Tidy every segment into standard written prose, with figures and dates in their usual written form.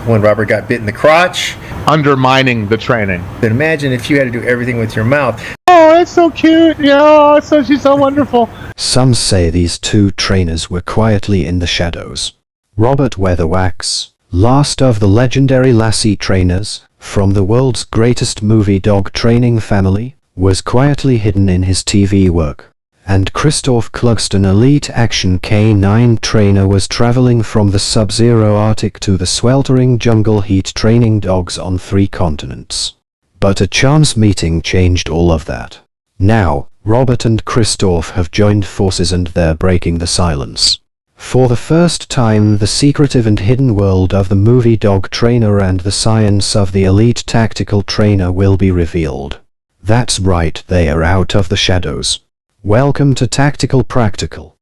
when Robert got bit in the crotch. Undermining the training. Then imagine if you had to do everything with your mouth. Oh, it's so cute. Yeah, she's so wonderful. Some say these two trainers were quietly in the shadows. Robert Weatherwax, last of the legendary Lassie trainers, from the world's greatest movie dog training family, was quietly hidden in his TV work. And Christophe Clugston, elite action canine trainer, was traveling from the sub-zero Arctic to the sweltering jungle heat, training dogs on 3 continents. But a chance meeting changed all of that. Now, Robert and Christophe have joined forces and they're breaking the silence. For the first time, the secretive and hidden world of the movie dog trainer and the science of the elite tactical trainer will be revealed. That's right, they are out of the shadows. Welcome to Tactical Practical.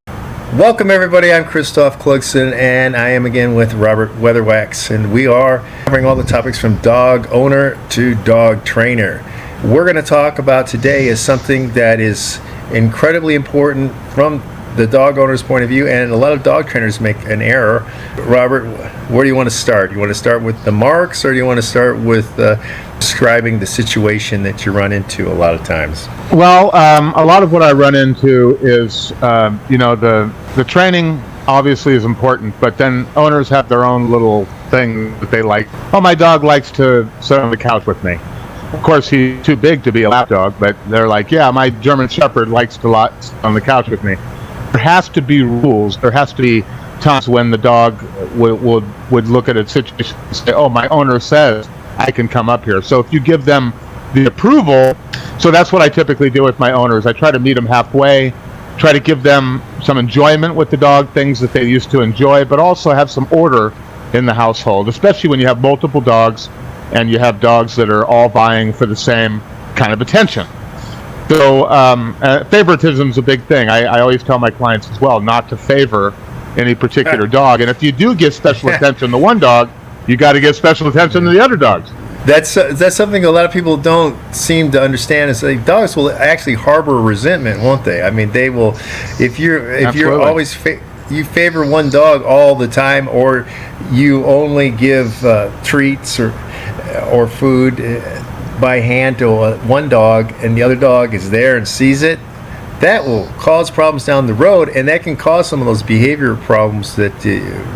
Welcome everybody, I'm Christophe Clugston, and I am again with Robert Weatherwax, and we are covering all the topics from dog owner to dog trainer. We're going to talk about today is something that is incredibly important from the dog owner's point of view, and a lot of dog trainers make an error. Robert, where do you want to start? You want to start with the marks, or do you want to start with describing the situation that you run into a lot of times? Well, a lot of what I run into is, the training obviously is important, but then owners have their own little thing that they like. Oh, my dog likes to sit on the couch with me. Of course, he's too big to be a lap dog, but they're like, yeah, my German Shepherd likes to sit on the couch with me. There has to be rules. There has to be times when the dog would look at a situation and say, oh, my owner says I can come up here. So if you give them the approval, so that's what I typically do with my owners. I try to meet them halfway, try to give them some enjoyment with the dog, things that they used to enjoy, but also have some order in the household, especially when you have multiple dogs and you have dogs that are all vying for the same kind of attention. So favoritism is a big thing. I always tell my clients as well not to favor any particular dog. And if you do give special attention to one dog, you got to give special attention to the other dogs. That's something a lot of people don't seem to understand. Is like dogs will actually harbor resentment, won't they? I mean, they will. If you're always you favor one dog all the time, or you only give treats or food by hand to one dog, and the other dog is there and sees it, that will cause problems down the road, and that can cause some of those behavior problems that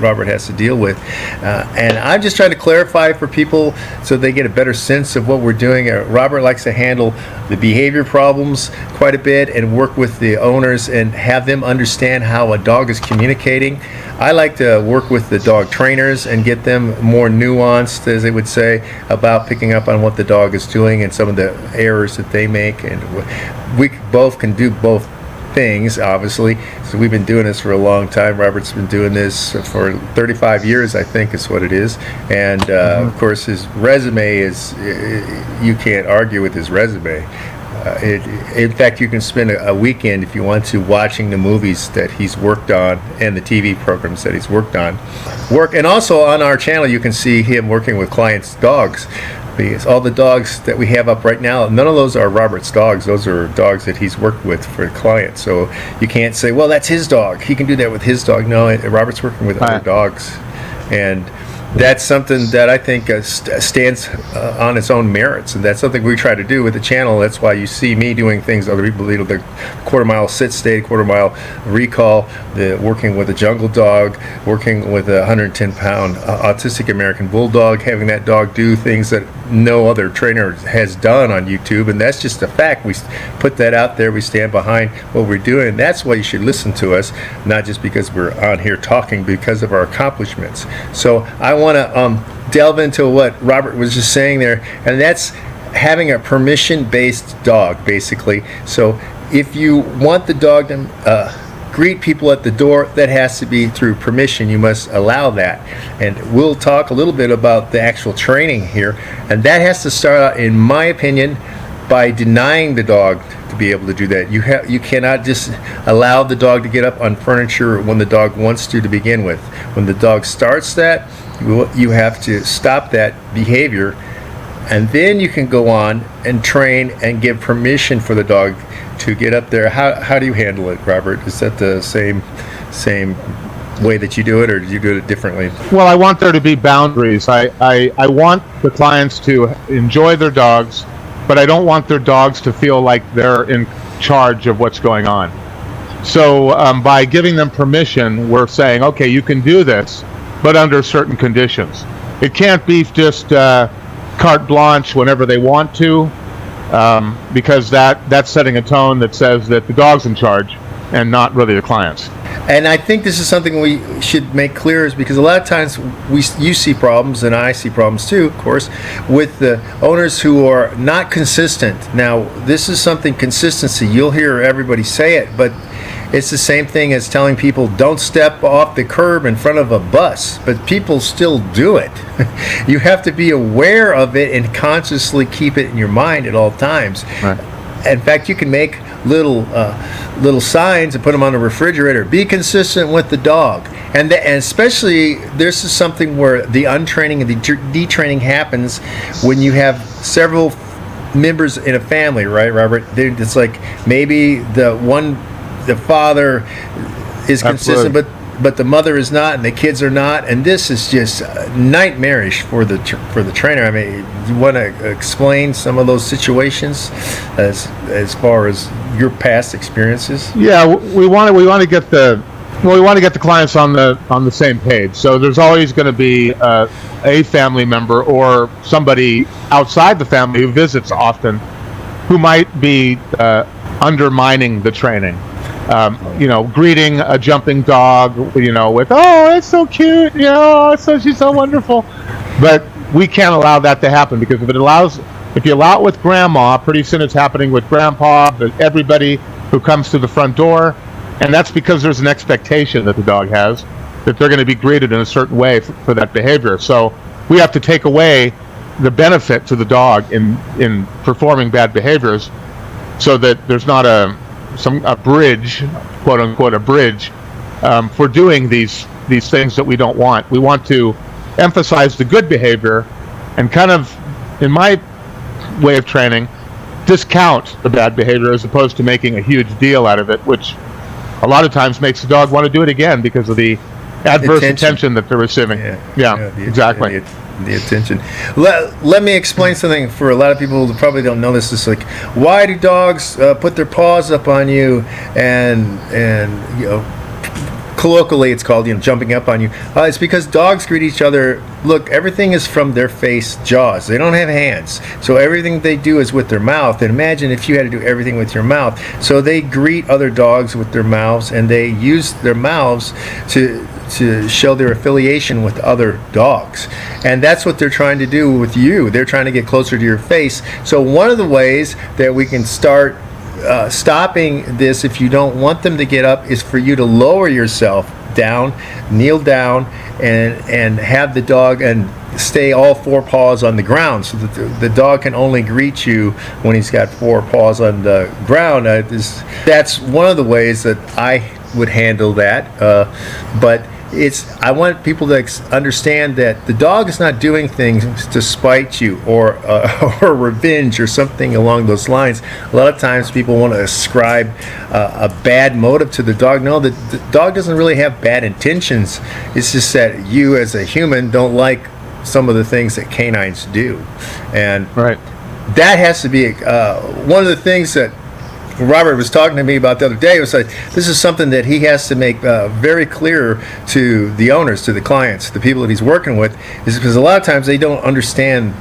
Robert has to deal with. And I'm just trying to clarify for people so they get a better sense of what we're doing. Robert likes to handle the behavior problems quite a bit and work with the owners and have them understand how a dog is communicating. I like to work with the dog trainers and get them more nuanced, as they would say, about picking up on what the dog is doing and some of the errors that they make. And we both can do both things, obviously. So we've been doing this for a long time. Robert's been doing this for 35 years, I think is what it is. And of course, his resume is, you can't argue with his resume. In fact, you can spend a weekend, if you want to, watching the movies that he's worked on and the TV programs that he's worked on. And also on our channel, you can see him working with clients' dogs. Because all the dogs that we have up right now, none of those are Robert's dogs. Those are dogs that he's worked with for clients. So you can't say, well, that's his dog. He can do that with his dog. No, Robert's working with other dogs. And that's something that I think stands on its own merits, and that's something we try to do with the channel. That's why you see me doing things other people do, the quarter-mile sit-stay, quarter-mile recall, the working with a jungle dog, working with a 110-pound autistic American bulldog, having that dog do things that no other trainer has done on YouTube, and that's just a fact. We put that out there. We stand behind what we're doing, and that's why you should listen to us, not just because we're on here talking, because of our accomplishments. So I want to delve into what Robert was just saying there, and that's having a permission-based dog, basically. So if you want the dog to greet people at the door, that has to be through permission. You must allow that, and we'll talk a little bit about the actual training here, and that has to start out, in my opinion, by denying the dog to be able to do that. You cannot just allow the dog to get up on furniture when the dog wants to begin with. When the dog starts that, you have to stop that behavior, and then you can go on and train and give permission for the dog to get up there. How do you handle it, Robert? Is that the same way that you do it, or do you do it differently? Well, I want there to be boundaries. I want the clients to enjoy their dogs, but I don't want their dogs to feel like they're in charge of what's going on. So by giving them permission, we're saying, okay, you can do this, but under certain conditions. It can't be just carte blanche whenever they want to, because that's setting a tone that says that the dog's in charge and not really the clients. And I think this is something we should make clear, is because a lot of times you see problems, and I see problems too, of course, with the owners who are not consistent. Now, this is something, consistency, you'll hear everybody say it, but it's the same thing as telling people don't step off the curb in front of a bus, but people still do it. You have to be aware of it and consciously keep it in your mind at all times. Right. In fact, you can make little signs and put them on the refrigerator. Be consistent with the dog, and especially this is something where the untraining and the detraining happens when you have several members in a family, right, Robert? It's like maybe the father is consistent, but the mother is not, and the kids are not, and this is just nightmarish for the trainer. I mean, you want to explain some of those situations as far as your past experiences? Yeah, we want to get the clients on the same page. So there's always going to be a family member or somebody outside the family who visits often, who might be undermining the training. Greeting a jumping dog, with, oh, it's so cute, she's so wonderful. But we can't allow that to happen, because if you allow it with grandma, pretty soon it's happening with grandpa, everybody who comes to the front door. And that's because there's an expectation that the dog has that they're going to be greeted in a certain way for that behavior. So we have to take away the benefit to the dog in performing bad behaviors, so that there's not a bridge, quote unquote, a bridge for doing these things that we don't want. We want to emphasize the good behavior and kind of, in my way of training, discount the bad behavior as opposed to making a huge deal out of it, which a lot of times makes the dog want to do it again because of the adverse attention that they're receiving. Exactly. The attention. Let me explain something for a lot of people who probably don't know this. It's like, why do dogs put their paws up on you and colloquially it's called jumping up on you? It's because dogs greet each other. Look, everything is from their face, jaws. They don't have hands, so everything they do is with their mouth. And imagine if you had to do everything with your mouth. So they greet other dogs with their mouths, and they use their mouths to show their affiliation with other dogs. And that's what they're trying to do with you. They're trying to get closer to your face. So one of the ways that we can start stopping this, if you don't want them to get up, is for you to lower yourself down, kneel down, and have the dog and stay all four paws on the ground, so that the dog can only greet you when he's got four paws on the ground. That's one of the ways that I would handle that, but I want people to understand that the dog is not doing things to spite you or revenge or something along those lines. A lot of times people want to ascribe a bad motive to the dog. No, the dog doesn't really have bad intentions. It's just that you as a human don't like some of the things that canines do. And right. That has to be one of the things that Robert was talking to me about the other day. Was like, this is something that he has to make very clear to the owners, to the clients, the people that he's working with, is because a lot of times they don't understand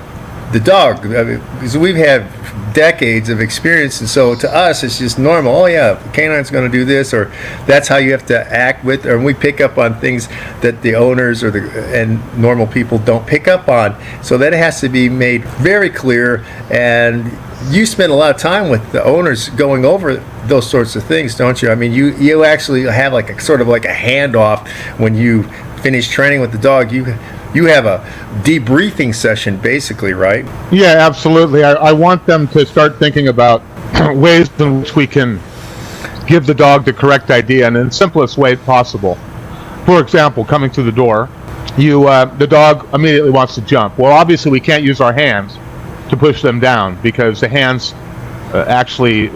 the dog. I mean, because we've had decades of experience, and so to us it's just normal. Oh yeah, the canine's going to do this, or that's how you have to act with, or we pick up on things that the owners and normal people don't pick up on. So that has to be made very clear, and you spend a lot of time with the owners going over those sorts of things, don't you? I mean, you actually have like a sort of like a handoff when you finish training with the dog. You have a debriefing session, basically, right? Yeah, absolutely. I want them to start thinking about ways in which we can give the dog the correct idea and in the simplest way possible. For example, coming to the door, the dog immediately wants to jump. Well, obviously we can't use our hands to push them down, because the hands actually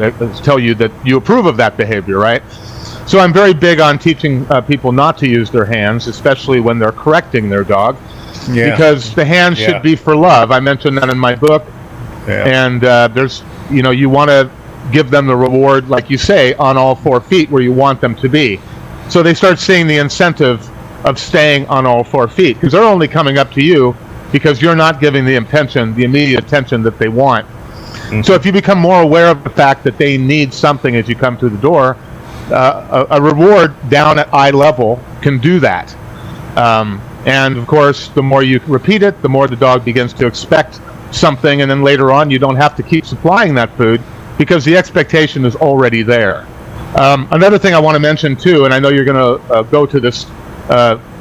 tell you that you approve of that behavior, right? So I'm very big on teaching people not to use their hands, especially when they're correcting their dog, because the hands should be for love. I mentioned that in my book, and there's, you want to give them the reward, like you say, on all 4 feet where you want them to be. So they start seeing the incentive of staying on all 4 feet, because they're only coming up to you because you're not giving the immediate attention that they want. So if you become more aware of the fact that they need something as you come through the door, a reward down at eye level can do that. And of course, the more you repeat it, the more the dog begins to expect something, and then later on you don't have to keep supplying that food because the expectation is already there. Another thing I want to mention too, and I know you're going to go to this,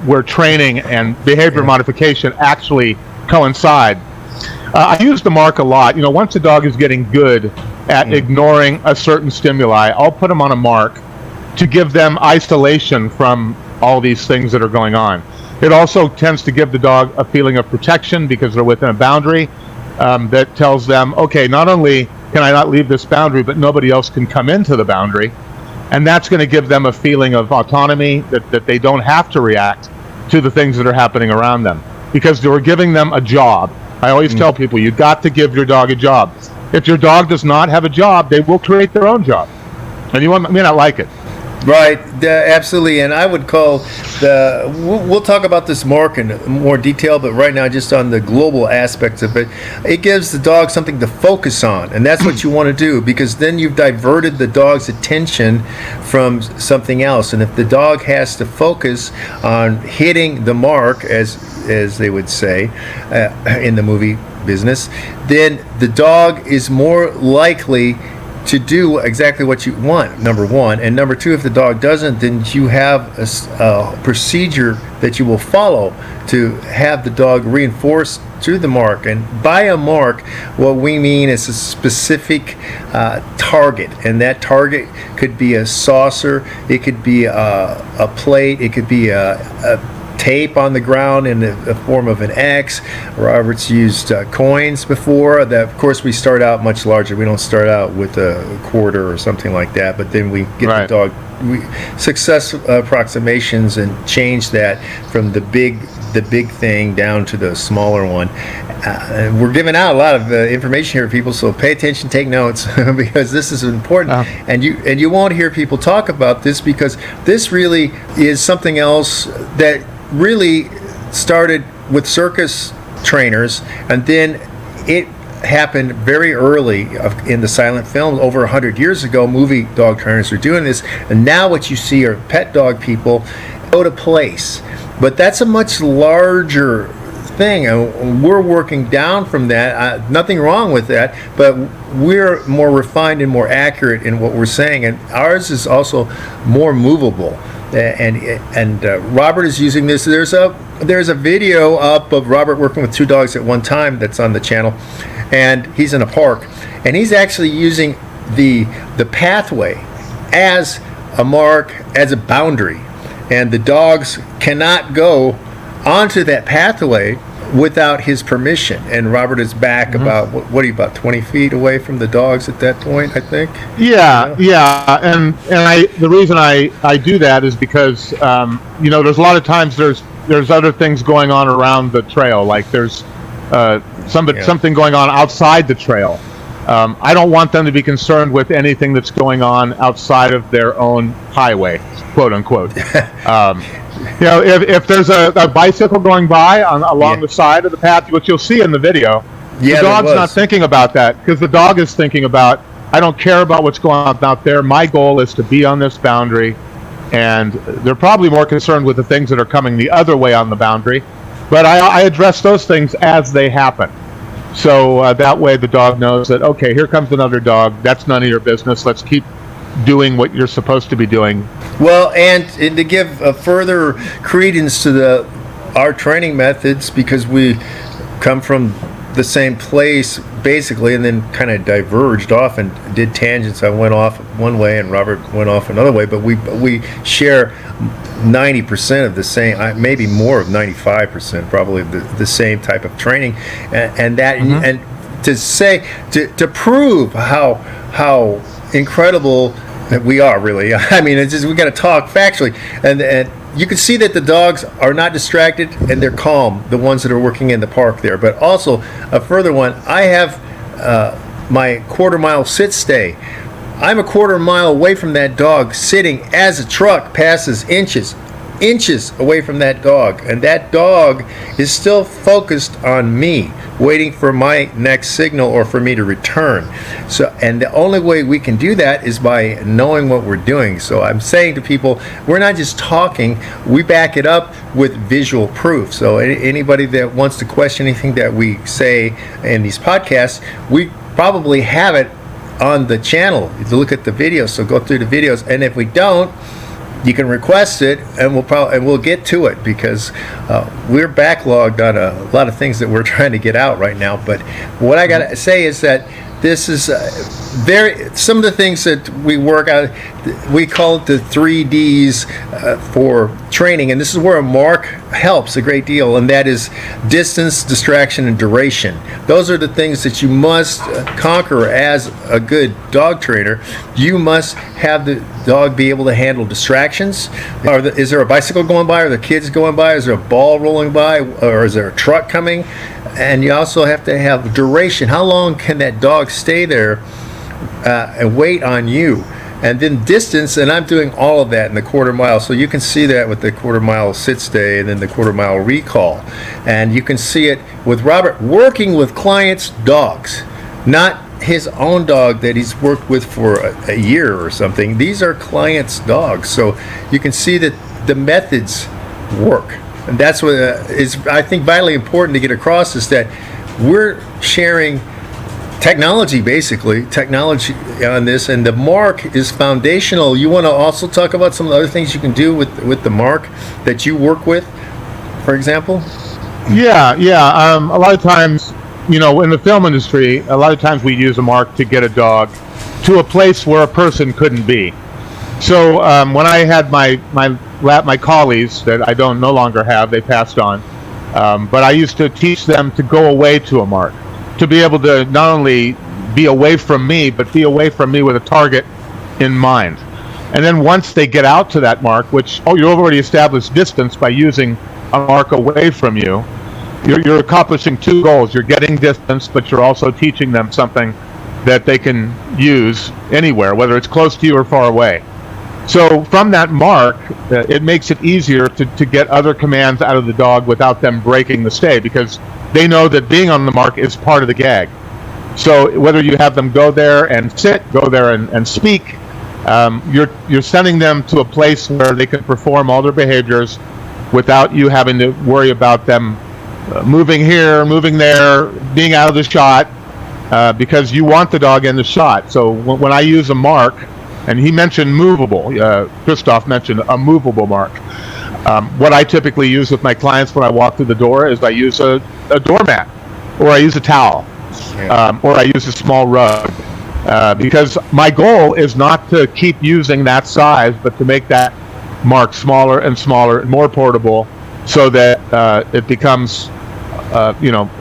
where training and behavior modification actually coincide. I use the mark a lot. Once a dog is getting good at ignoring a certain stimuli, I'll put them on a mark to give them isolation from all these things that are going on. It also tends to give the dog a feeling of protection because they're within a boundary that tells them, okay, not only can I not leave this boundary, but nobody else can come into the boundary. And that's going to give them a feeling of autonomy, that they don't have to react to the things that are happening around them, because we're giving them a job. I always tell people, you've got to give your dog a job. If your dog does not have a job, they will create their own job. And you may not like it. Right, absolutely, and I would call we'll talk about this more in more detail, but right now just on the global aspects of it, it gives the dog something to focus on, and that's what you want to do, because then you've diverted the dog's attention from something else. And if the dog has to focus on hitting the mark, as they would say in the movie business, then the dog is more likely to do exactly what you want, number one. And number two, if the dog doesn't, then you have a procedure that you will follow to have the dog reinforce to the mark. And by a mark, what we mean is a specific target. And that target could be a saucer, it could be a plate, it could be a tape on the ground in the form of an X. Robert's used coins before. Of course, we start out much larger. We don't start out with a quarter or something like that, but then we get the dog success approximations and change that from the big thing down to the smaller one. We're giving out a lot of information here, people, so pay attention, take notes, because this is important. And you won't hear people talk about this, because this really is something else that really started with circus trainers, and then it happened very early in the silent film. Over 100 years ago, movie dog trainers were doing this, and now what you see are pet dog people go to place. But that's a much larger thing, and we're working down from that. Nothing wrong with that, but we're more refined and more accurate in what we're saying, and ours is also more movable. And Robert is using this. There's a video up of Robert working with 2 dogs at one time that's on the channel, and he's in a park, and he's actually using the pathway as a mark, as a boundary, and the dogs cannot go onto that pathway without his permission. And Robert is back about, what are you, about 20 feet away from the dogs at that point, I think? Yeah. And the reason I do that is because, there's a lot of times there's other things going on around the trail, like there's something going on outside the trail. I don't want them to be concerned with anything that's going on outside of their own highway, quote unquote. If there's a bicycle going by along the side of the path, which you'll see in the video, the dog's not thinking about that, because the dog is thinking about, I don't care about what's going on out there. My goal is to be on this boundary, and they're probably more concerned with the things that are coming the other way on the boundary. But I address those things as they happen. So that way the dog knows that, okay, here comes another dog. That's none of your business. Let's keep doing what you're supposed to be doing. Well, and to give a further credence to our training methods, because we come from the same place basically, and then kind of diverged off and did tangents. I went off one way and Robert went off another way, but we share 90% of the same, maybe more of 95%, probably the same type of training, and that and to say to prove how incredible We are really. I mean, it's just we got to talk factually, and you can see that the dogs are not distracted and they're calm. The ones that are working in the park there, but also a further one. I have my quarter-mile sit-stay. I'm a quarter mile away from that dog, sitting as a truck passes inches away from that dog, and that dog is still focused on me, waiting for my next signal or for me to return. So, and the only way we can do that is by knowing what we're doing. So I'm saying to people, we're not just talking, we back it up with visual proof. So anybody that wants to question anything that we say in these podcasts, we probably have it on the channel to look at the videos. So go through the videos, and if we don't, you can request it, and we'll get to it, because we're backlogged on a lot of things that we're trying to get out right now. But what I gotta say is that this is some of the things that we work out. We call it the 3Ds for training, and this is where a mark helps a great deal, and that is distance, distraction, and duration. Those are the things that you must conquer as a good dog trainer. You must have the dog be able to handle distractions. Is there a bicycle going by? Are there kids going by? Is there a ball rolling by? Or is there a truck coming? And you also have to have duration. How long can that dog stay there and wait on you? And then distance, and I'm doing all of that in the quarter mile. So you can see that with the quarter mile sit stay and then the quarter mile recall. And you can see it with Robert working with clients' dogs, not his own dog that he's worked with for a year or something. These are clients' dogs. So you can see that the methods work. And that's what is, I think, vitally important to get across, is that we're sharing technology on this, and the mark is foundational. You want to also talk about some of the other things you can do with the mark that you work with, for example? Yeah. A lot of times, in the film industry, a lot of times we use a mark to get a dog to a place where a person couldn't be. So when I had my collies that I no longer have, they passed on, but I used to teach them to go away to a mark, to be able to not only be away from me, but be away from me with a target in mind. And then once they get out to that mark, which, you've already established distance by using a mark away from you, you're accomplishing two goals. You're getting distance, but you're also teaching them something that they can use anywhere, whether it's close to you or far away. So from that mark, it makes it easier to get other commands out of the dog without them breaking the stay, because they know that being on the mark is part of the gag. So whether you have them go there and sit, go there and speak, you're sending them to a place where they can perform all their behaviors without you having to worry about them moving here, moving there, being out of the shot, because you want the dog in the shot. So when I use a mark, and he mentioned movable, Christophe mentioned a movable mark. What I typically use with my clients when I walk through the door is I use a doormat, or I use a towel, or I use a small rug, because my goal is not to keep using that size, but to make that mark smaller and smaller and more portable, so that it becomes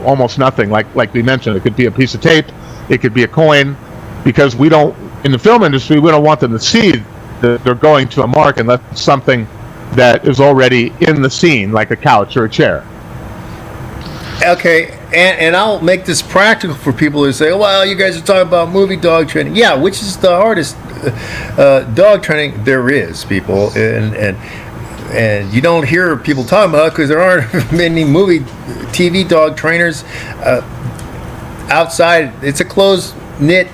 almost nothing. Like we mentioned, it could be a piece of tape, it could be a coin, because in the film industry, we don't want them to see that they're going to a mark unless it's something that is already in the scene, like a couch or a chair. Okay, and I'll make this practical for people who say, well, you guys are talking about movie dog training. Yeah, which is the hardest dog training there is, people. And you don't hear people talking about it because there aren't many movie TV dog trainers outside. It's a close-knit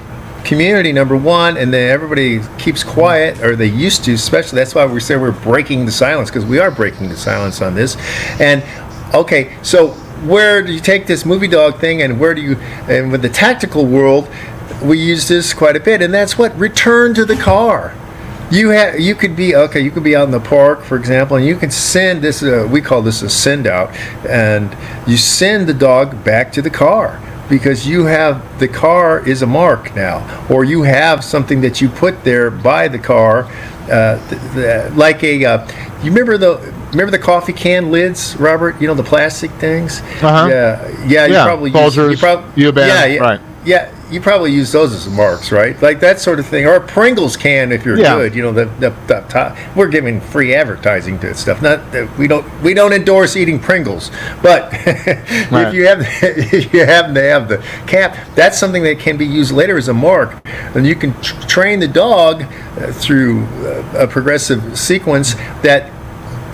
community, number one, and then everybody keeps quiet, or they used to, especially. That's why we say we're breaking the silence, because we are breaking the silence on this. And okay, so where do you take this movie dog thing, and and with the tactical world, we use this quite a bit, and that's what return to the car. You could be out in the park, for example, and you can send this. We call this a send out, and you send the dog back to the car, because the car is a mark now, or you have something that you put there by the car, like you remember the coffee can lids, Robert? The plastic things. Uh-huh. Yeah. You probably Folgers, right. probably use those as marks, right? Like that sort of thing, or Pringles can if you're good. You know, the top. We're giving free advertising to stuff. Not that we don't endorse eating Pringles, but if you happen to have the cap, that's something that can be used later as a mark, and you can train the dog through a progressive sequence that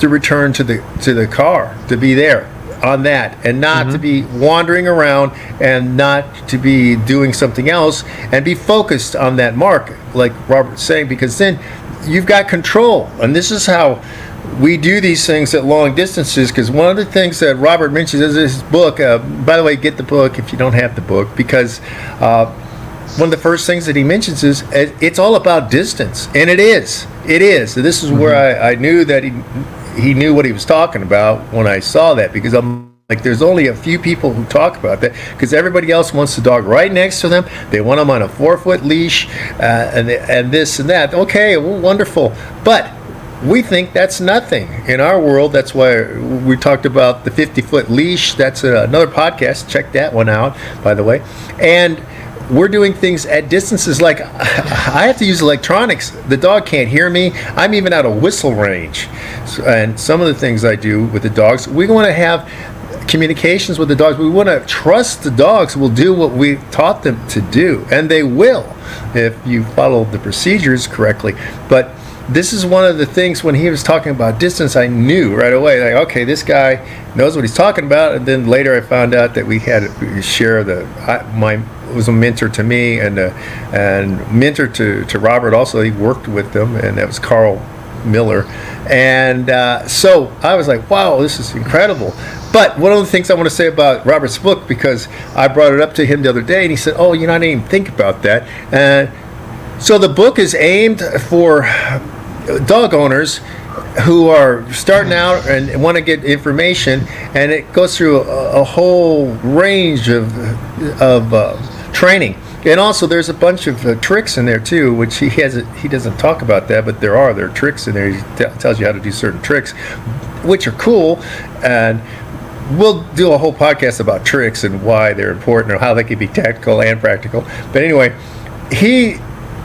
to return to the car, to be there on that, and not to be wandering around and not to be doing something else, and be focused on that mark, like Robert's saying, because then you've got control. And this is how we do these things at long distances, because one of the things that Robert mentions is his book. By the way, get the book if you don't have the book, because one of the first things that he mentions is it's all about distance, and it is. So this is where I knew that he knew what he was talking about when I saw that, because I'm like, there's only a few people who talk about that, because everybody else wants the dog right next to them. They want them on a 4-foot leash, and this and that. Okay, well, wonderful, but we think that's nothing in our world. That's why we talked about the 50-foot leash. That's another podcast. Check that one out, by the way. And we're doing things at distances like I have to use electronics. The dog can't hear me. I'm even out of whistle range. And some of the things I do with the dogs, we want to have communications with the dogs. We want to trust the dogs will do what we taught them to do, and they will if you follow the procedures correctly. But this is one of the things, when he was talking about distance, I knew right away, like, okay, this guy knows what he's talking about. And then later I found out that we share was a mentor to me, and mentor to Robert also. He worked with them, and that was Carl Miller. And so I was like, wow, this is incredible. But one of the things I want to say about Robert's book, because I brought it up to him the other day, and he said, oh, I didn't even think about that. So the book is aimed for dog owners who are starting out and want to get information, and it goes through a whole range of training. And also there's a bunch of tricks in there too, which he doesn't talk about that, but there are tricks in there. He tells you how to do certain tricks, which are cool. And we'll do a whole podcast about tricks and why they're important, or how they can be tactical and practical. But anyway,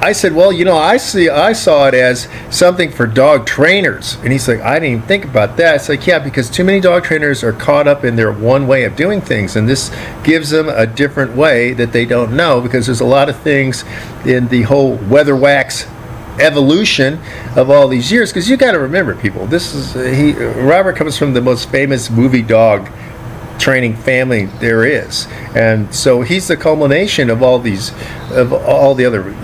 I said, well, I saw it as something for dog trainers. And he's like, I didn't even think about that. It's like, yeah, because too many dog trainers are caught up in their one way of doing things. And this gives them a different way that they don't know, because there's a lot of things in the whole Weatherwax evolution of all these years. Because you got to remember, people, Robert comes from the most famous movie dog training family there is. And so he's the culmination of all the other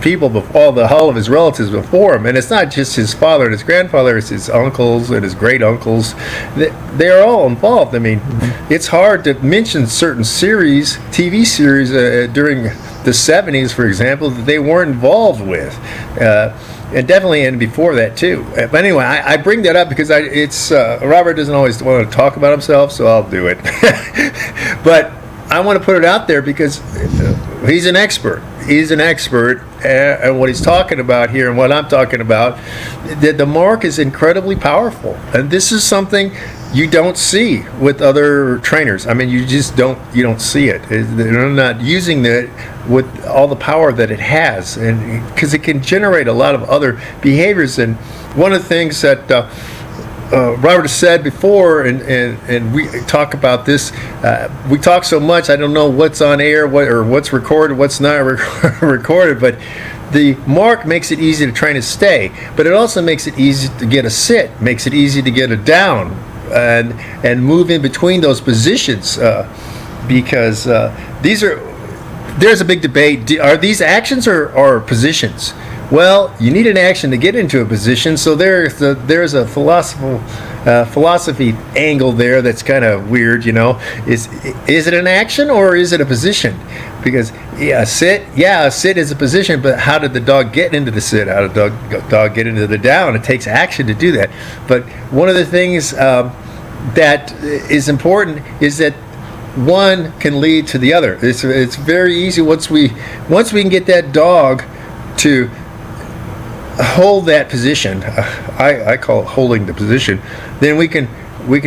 people, all of his relatives before him. And it's not just his father and his grandfather, it's his uncles and his great uncles. They're all involved. I mean, it's hard to mention certain TV series during the 70s, for example, that they weren't involved with, and definitely and before that too. But anyway, I bring that up because Robert doesn't always want to talk about himself, so I'll do it. But I want to put it out there because he's an expert. And what he's talking about here, and what I'm talking about, that the mark is incredibly powerful. And this is something you don't see with other trainers. I mean, you don't see it. They're not using it with all the power that it has, and because it can generate a lot of other behaviors. And one of the things that Robert has said before, and we talk about this, we talk so much, I don't know what's on air, what's recorded, what's not recorded, but the mark makes it easy to train a stay, but it also makes it easy to get a sit, makes it easy to get a down, and move in between those positions, because there's a big debate. Are these actions or positions? Well, you need an action to get into a position, so there's a philosophy angle there that's kind of weird, Is it an action or is it a position? Because a sit is a position, but how did the dog get into the sit? How did the dog get into the down? It takes action to do that. But one of the things that is important is that one can lead to the other. It's very easy once we can get that dog to hold that position. I call it holding the position. Then we can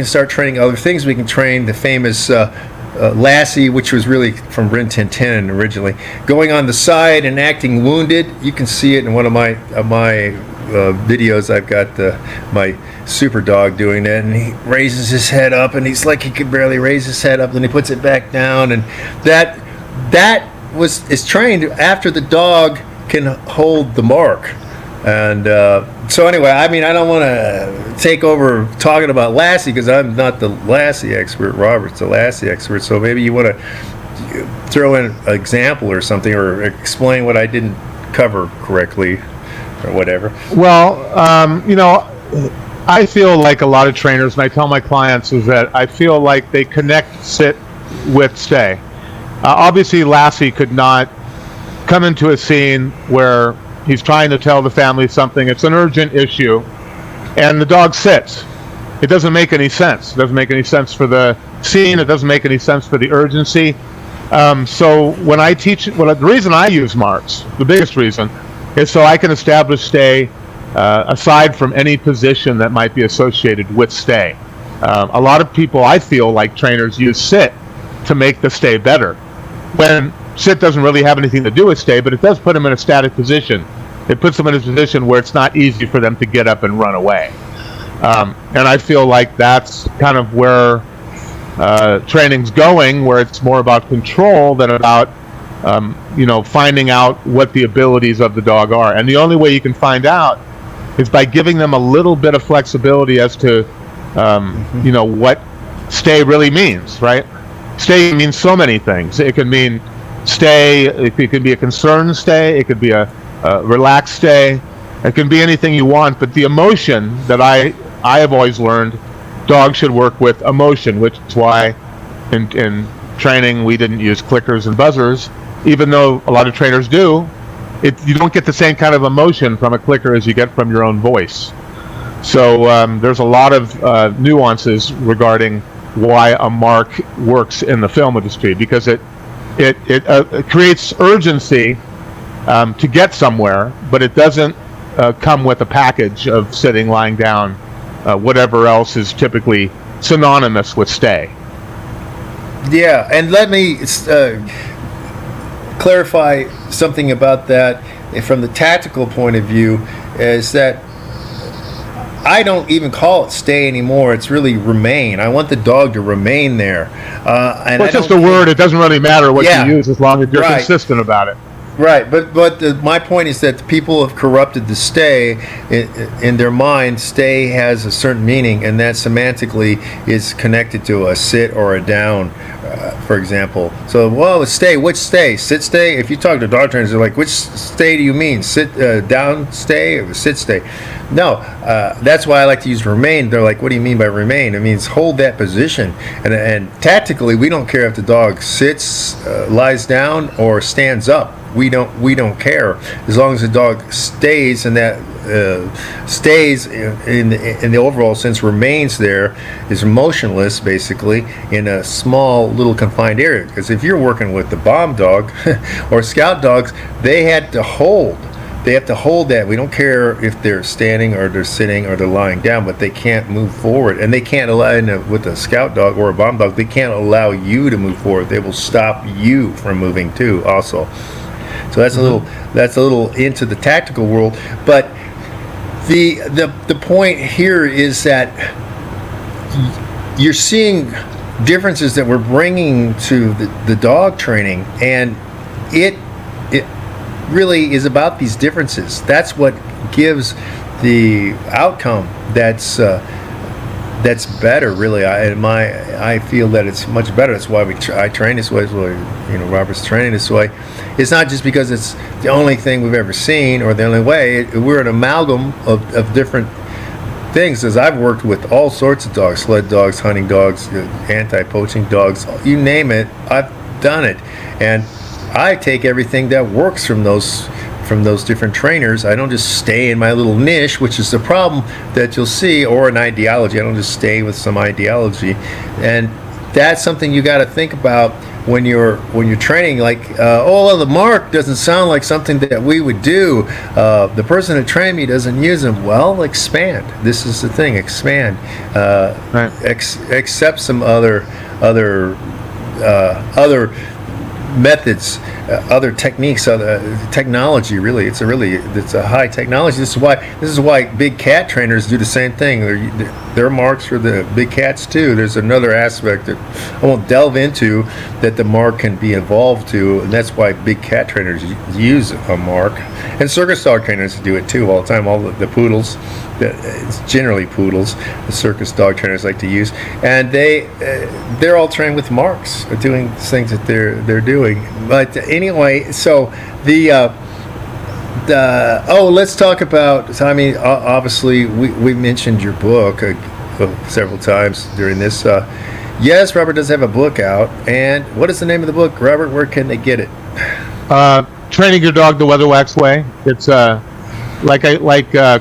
start training other things. We can train the famous Lassie, which was really from Rin Tin Tin originally, going on the side and acting wounded. You can see it in one of my videos. I've got my super dog doing that, and he raises his head up, and he's like he could barely raise his head up, then he puts it back down, and that is trained after the dog can hold the mark. And so anyway, I mean, I don't want to take over talking about Lassie because I'm not the Lassie expert. Robert's the Lassie expert. So maybe you want to throw in an example or something, or explain what I didn't cover correctly, or whatever. Well, I feel like a lot of trainers, and I tell my clients, is that I feel like they connect sit with stay. Obviously, Lassie could not come into a scene where he's trying to tell the family something. It's an urgent issue, and the dog sits. It doesn't make any sense. It doesn't make any sense for the scene. It doesn't make any sense for the urgency. So when I teach, the reason I use marks, the biggest reason, is so I can establish stay aside from any position that might be associated with stay. A lot of people, I feel like trainers, use sit to make the stay better, when sit doesn't really have anything to do with stay, but it does put them in a static position. It puts them in a position where it's not easy for them to get up and run away. And I feel like that's kind of where training's going, where it's more about control than about finding out what the abilities of the dog are. And the only way you can find out is by giving them a little bit of flexibility as to what stay really means, right? Stay means so many things. It can mean stay, it could be a concerned stay, it could be a relaxed stay, it can be anything you want, but the emotion that I have always learned, dogs should work with emotion, which is why in training we didn't use clickers and buzzers, even though a lot of trainers do. You don't get the same kind of emotion from a clicker as you get from your own voice. So there's a lot of nuances regarding why a mark works in the film industry, because it creates urgency to get somewhere, but it doesn't come with a package of sitting, lying down, whatever else is typically synonymous with stay. Yeah, and let me clarify something about that from the tactical point of view, is that I don't even call it stay anymore. It's really remain. I want the dog to remain there. And it's just a word. It doesn't really matter what you use as long as you're consistent about it. Right, but my point is that people have corrupted the stay in their mind. Stay has a certain meaning, and that semantically is connected to a sit or a down, for example. So, well, a stay, which stay? Sit stay? If you talk to dog trainers, they're like, which stay do you mean? Sit down stay or sit stay? No, that's why I like to use remain. They're like, what do you mean by remain? It means hold that position. And tactically, we don't care if the dog sits, lies down, or stands up. We don't care, as long as the dog stays, and that stays in the overall sense, remains there, is motionless basically in a small little confined area. Because if you're working with the bomb dog or scout dogs, they have to hold that. We don't care if they're standing or they're sitting or they're lying down, but they can't move forward, and they can't allow, with a scout dog or a bomb dog, they can't allow you to move forward. They will stop you from moving too also. So that's a little into the tactical world, but the point here is that you're seeing differences that we're bringing to the dog training, and it really is about these differences. That's what gives the outcome that's better, really. I feel that it's much better. That's why I train this way. Robert's training this way. It's not just because it's the only thing we've ever seen or the only way. We're an amalgam of different things, as I've worked with all sorts of dogs, sled dogs, hunting dogs, anti-poaching dogs, you name it, I've done it. And I take everything that works from those different trainers. I don't just stay in my little niche, which is the problem that you'll see, or an ideology. I don't just stay with some ideology. And that's something you got to think about when you're training. Like, the mark doesn't sound like something that we would do. The person who trained me doesn't use them. Well, expand. This is the thing. Expand. Right. Accept some other other methods, other techniques, other technology. Really, it's a high technology. This is why big cat trainers do the same thing. There are marks for the big cats too. There's another aspect that I won't delve into that the mark can be evolved to, and that's why big cat trainers use a mark. And circus dog trainers do it too all the time. All the poodles, it's generally poodles, the circus dog trainers like to use, and they're all trained with marks, doing things that they're doing. But anyway, so let's talk about. So, I mean, obviously, we mentioned your book several times during this. Yes, Robert does have a book out, and what is the name of the book, Robert? Where can they get it? Training Your Dog the Weatherwax Way. It's like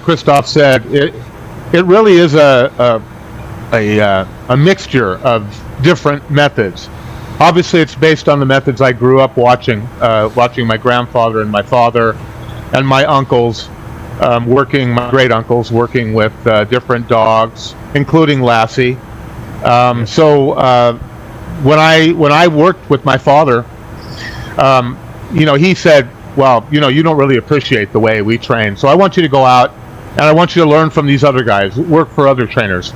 Christophe said, it really is a mixture of different methods. Obviously, it's based on the methods I grew up watching my grandfather and my father and my uncles, my great uncles working with different dogs, including Lassie. So when I worked with my father, he said, well, you don't really appreciate the way we train. So I want you to go out and I want you to learn from these other guys, work for other trainers.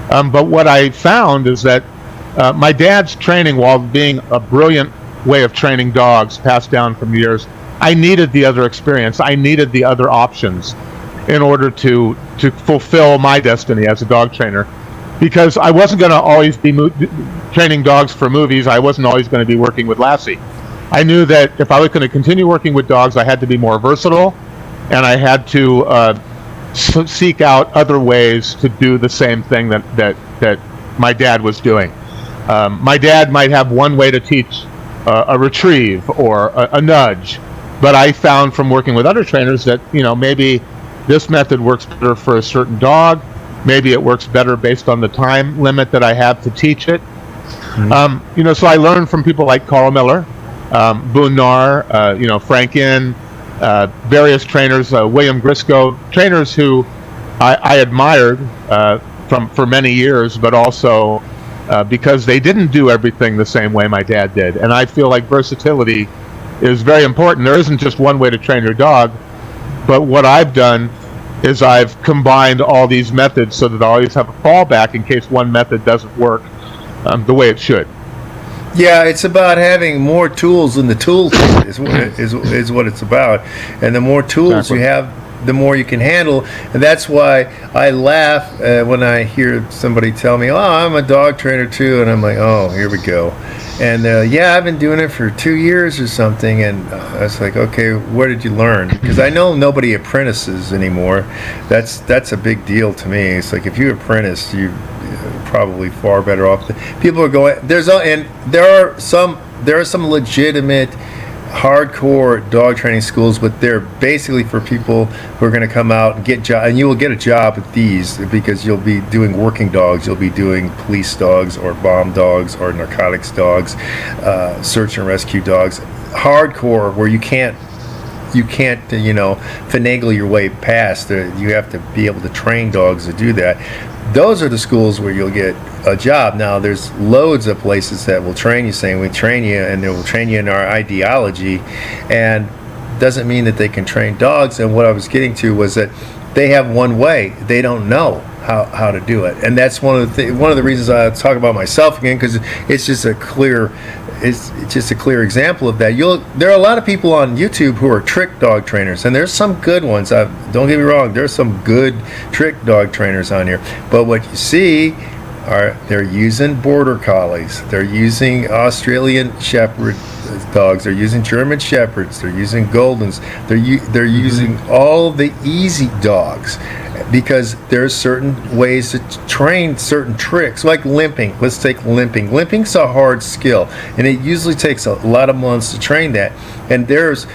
But what I found is that my dad's training, while being a brilliant way of training dogs passed down from years, I needed the other experience. I needed the other options in order to fulfill my destiny as a dog trainer. Because I wasn't going to always be training dogs for movies. I wasn't always going to be working with Lassie. I knew that if I was going to continue working with dogs, I had to be more versatile, and I had to seek out other ways to do the same thing that my dad was doing. My dad might have one way to teach a retrieve or a nudge, but I found from working with other trainers that maybe this method works better for a certain dog. Maybe it works better based on the time limit that I have to teach it. Mm-hmm. So I learned from people like Carl Miller, Boone Nar, Frank Inn, various trainers, William Grisco, trainers who I admired for many years, but also because they didn't do everything the same way my dad did. And I feel like versatility is very important. There isn't just one way to train your dog, but what I've done is I've combined all these methods so that I always have a fallback in case one method doesn't work the way it should. Yeah, it's about having more tools in the toolkit is what it's about. And the more tools you have, the more you can handle. And that's why I laugh when I hear somebody tell me, oh, I'm a dog trainer too. And I'm like, oh, here we go. And I've been doing it for 2 years or something. And I was like, okay, where did you learn? Because I know nobody apprentices anymore. That's a big deal to me. It's like if you apprentice, you probably far better off. People are going. There are some legitimate hardcore dog training schools, but they're basically for people who are going to come out and get job, and you will get a job at these because you'll be doing working dogs, you'll be doing police dogs or bomb dogs or narcotics dogs, search and rescue dogs, hardcore where you can't finagle your way past. You have to be able to train dogs to do that. Those are the schools where you'll get a job. Now, there's loads of places that will train you, saying we train you, and they will train you in our ideology, and doesn't mean that they can train dogs. And what I was getting to was that they have one way. They don't know how to do it, and that's one of the reasons I talk about myself again, because it's just a clear example of that. There are a lot of people on YouTube who are trick dog trainers, and there's some good ones. Don't get me wrong, there's some good trick dog trainers on here, but what you see are they're using border collies, they're using Australian Shepherd dogs, they're using German Shepherds, they're using Goldens, they're using all the easy dogs, because there's certain ways to train certain tricks, like limping. Let's take limping. Limping's a hard skill, and it usually takes a lot of months to train that. And there's,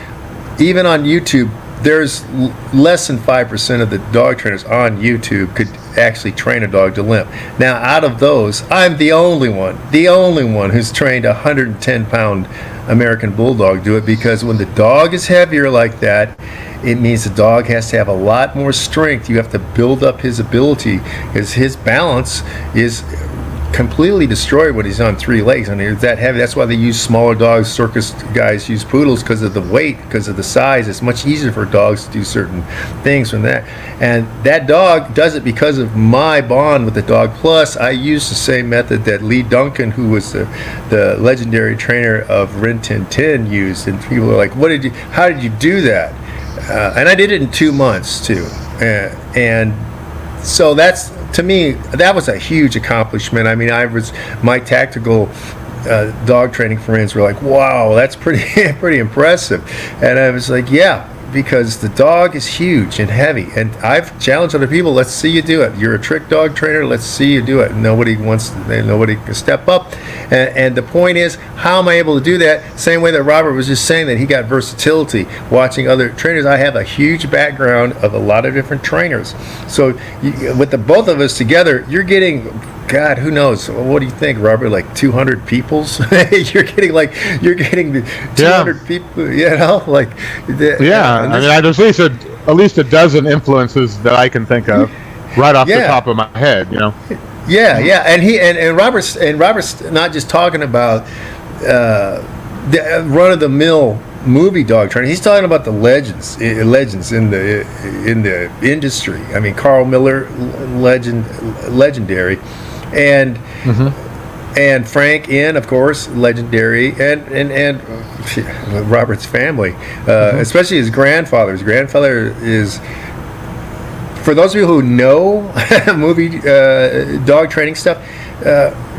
even on YouTube, there's less than 5% of the dog trainers on YouTube could actually train a dog to limp. Now, out of those, I'm the only one who's trained a 110-pound American Bulldog do it, because when the dog is heavier like that, it means the dog has to have a lot more strength. You have to build up his ability, because his balance is completely destroyed when he's on 3 legs. I mean, it's that heavy. That's why they use smaller dogs. Circus guys use poodles because of the weight, because of the size. It's much easier for dogs to do certain things from that. And that dog does it because of my bond with the dog. Plus, I use the same method that Lee Duncan, who was the legendary trainer of Rin Tin Tin, used. And people are like, how did you do that? And I did it in 2 months too. And so that's, to me, that was a huge accomplishment. I mean, my tactical dog training friends were like, wow, that's pretty impressive. And I was like, yeah, because the dog is huge and heavy. And I've challenged other people, let's see you do it. You're a trick dog trainer, let's see you do it. Nobody can step up. And the point is, how am I able to do that? Same way that Robert was just saying that he got versatility watching other trainers. I have a huge background of a lot of different trainers. So with the both of us together, you're getting, God, who knows? What do you think, Robert? Like 200 peoples? you're getting the 200 people, you know? Like, I mean, at least a dozen influences that I can think of right off the top of my head, you know? Yeah, and Robert's not just talking about the run-of-the-mill movie dog training. He's talking about the legends in the industry. I mean, Carl Miller, legendary, and Frank Inn, of course, legendary, and Robert's family, especially his grandfather. His grandfather is, for those of you who know movie dog training stuff,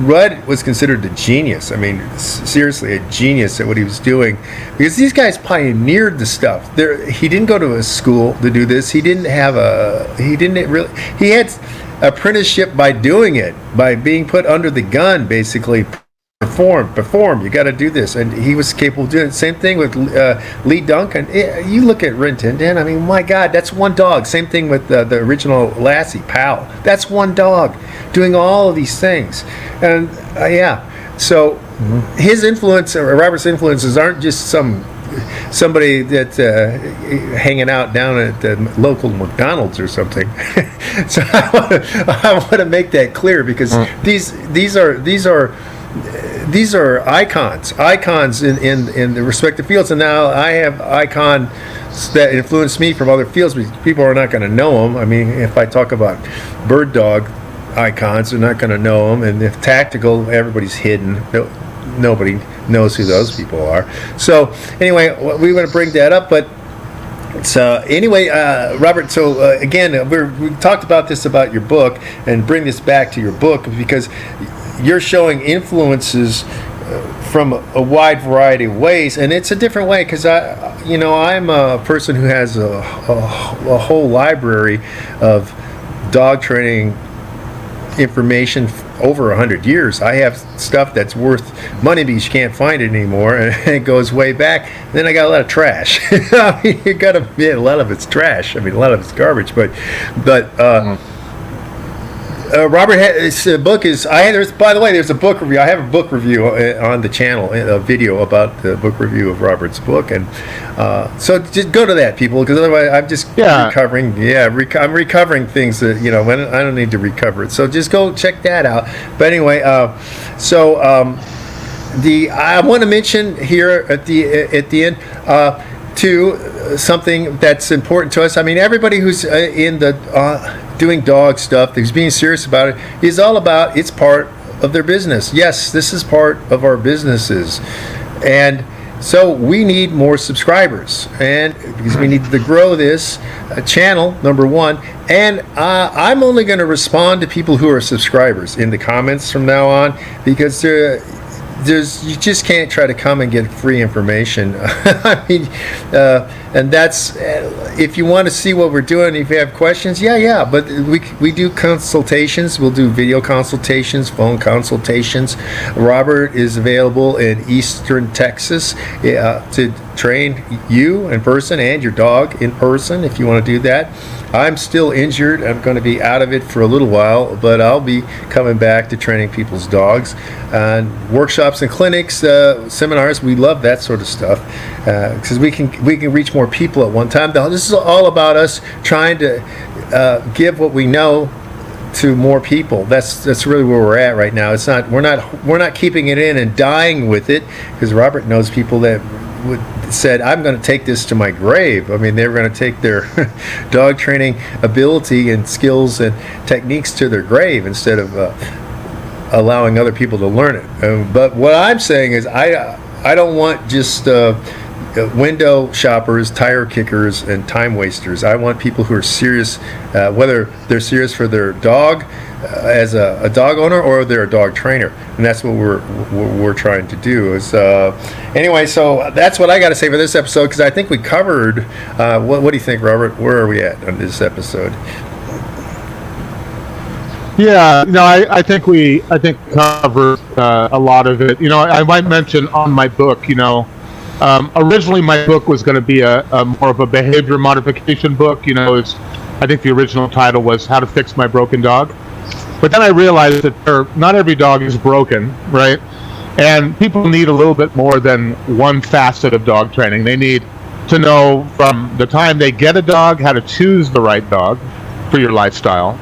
Rudd was considered a genius. I mean, seriously, a genius at what he was doing, because these guys pioneered the stuff. He didn't go to a school to do this. He had apprenticeship by doing it, by being put under the gun, basically. Perform. You got to do this, and he was capable of doing it. Same thing with Lee Duncan. You look at Rin Tin Tin. I mean, my God, that's one dog. Same thing with the original Lassie, Pal. That's one dog doing all of these things, and So his influence, or Robert's influences, aren't just somebody that's hanging out down at the local McDonald's or something. So I want to make that clear, because these are icons in the respective fields. And now I have icons that influence me from other fields, because people are not going to know them. I mean, if I talk about bird dog icons, they're not going to know them. And if tactical, everybody's hidden. Nobody knows who those people are. So anyway, we want to bring that up. But so anyway, Robert, so again, we talked about this, about your book, and bring this back to your book, because you're showing influences from a wide variety of ways, and it's a different way, because I'm a person who has a whole library of dog training information over 100 years. I have stuff that's worth money because you can't find it anymore, and it goes way back. And then I got a lot of trash. I mean, you got to admit, a lot of it's trash. I mean, a lot of it's garbage, but Robert, his book is. By the way, there's a book review. I have a book review on the channel, a video about the book review of Robert's book, and so just go to that, people, because otherwise I'm just recovering. I'm recovering things that I don't need to recover it. So just go check that out. But anyway, I want to mention here at the end to something that's important to us. I mean, everybody who's in the doing dog stuff, that's being serious about it, is all about, it's part of their business. Yes, this is part of our businesses, and so we need more subscribers, and because we need to grow this channel, number one. And I'm only going to respond to people who are subscribers in the comments from now on, because you just can't try to come and get free information. I mean, and that's, if you want to see what we're doing, if you have questions, but we do consultations. We'll do video consultations, phone consultations. Robert is available in Eastern Texas to train you in person and your dog in person if you want to do that. I'm still injured. I'm going to be out of it for a little while, but I'll be coming back to training people's dogs, and workshops and clinics, seminars. We love that sort of stuff, because we can reach more people at one time. This is all about us trying to give what we know to more people. That's really where we're at right now. It's not we're not keeping it in and dying with it, because Robert knows people that said, I'm going to take this to my grave. I mean, they were going to take their dog training ability and skills and techniques to their grave instead of allowing other people to learn it. But what I'm saying is I don't want just window shoppers, tire kickers, and time wasters. I want people who are serious, whether they're serious for their dog as a dog owner or they're a dog trainer, and that's what we're trying to do. Is anyway, so that's what I got to say for this episode, because I think we covered. What do you think, Robert? Where are we at on this episode? Yeah, no, I think we covered a lot of it. I might mention on my book, originally my book was going to be a more of a behavior modification book. I think the original title was How to Fix My Broken Dog. But then I realized that not every dog is broken, right? And people need a little bit more than one facet of dog training. They need to know from the time they get a dog how to choose the right dog for your lifestyle,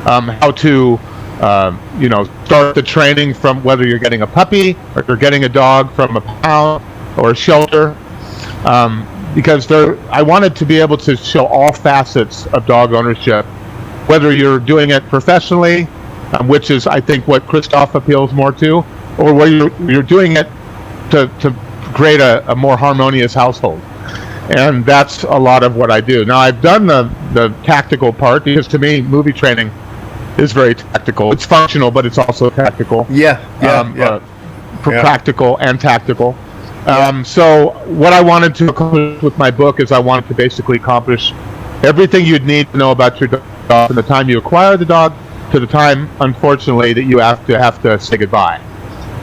how to start the training from whether you're getting a puppy or you're getting a dog from a pound or a shelter, because I wanted to be able to show all facets of dog ownership, whether you're doing it professionally, which is I think what Christophe appeals more to, or whether you're doing it to create a more harmonious household. And that's a lot of what I do. Now, I've done the tactical part, because to me movie training is very tactical. It's functional, but it's also tactical. Practical and tactical. So what I wanted to accomplish with my book is I wanted to basically accomplish everything you'd need to know about your dog from the time you acquire the dog to the time, unfortunately, that you have to say goodbye.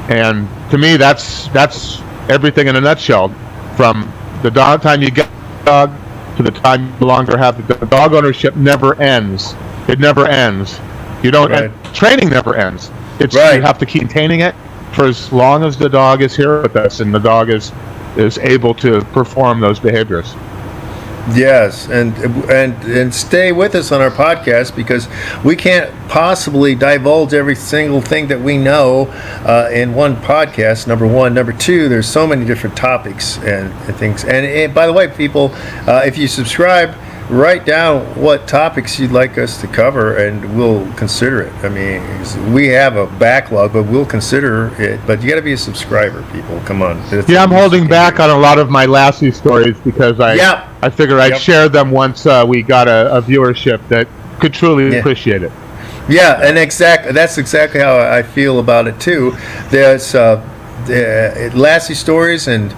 And to me, that's everything in a nutshell. From the time you get the dog to the time you no longer have the dog ownership never ends. It never ends. You don't. Right. Training never ends. It's right. You have to keep maintaining it for as long as the dog is here with us, and the dog is able to perform those behaviors. Yes, and stay with us on our podcast, because we can't possibly divulge every single thing that we know in one podcast, number one. Number two, there's so many different topics and things. And by the way, people, if you subscribe, write down what topics you'd like us to cover, and we'll consider it. I mean, we have a backlog, but we'll consider it. But you got to be a subscriber, people. Come on. I'm holding back on a lot of my Lassie stories, because I figured I'd share them once we got a viewership that could truly appreciate it. Yeah, and that's exactly how I feel about it too. There's Lassie stories and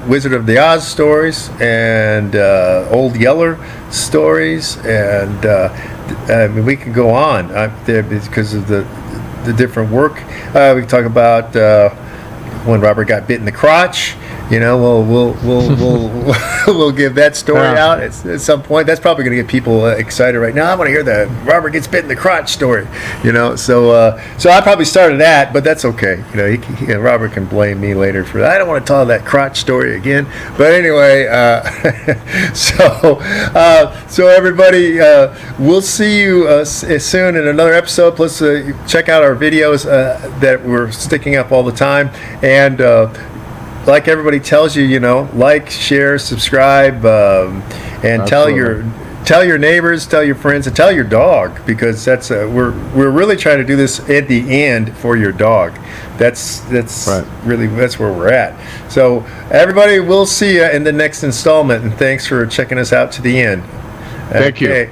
Wizard of the Oz stories and Old Yeller stories, and I mean, we can go on because of the different work. We can talk about when Robert got bit in the crotch. We'll give that story out at some point. That's probably going to get people excited right now. I want to hear the Robert gets bit in the crotch story. So I probably started that, but that's okay. Robert can blame me later for that. I don't want to tell that crotch story again. But anyway, so everybody, we'll see you soon in another episode. Plus, check out our videos that we're sticking up all the time, and like everybody tells you, like, share, subscribe, and tell your neighbors, tell your friends, and tell your dog, because that's we're really trying to do this at the end for your dog. That's right. Really, that's where we're at. So everybody, we'll see you in the next installment, and thanks for checking us out to the end. Thank you.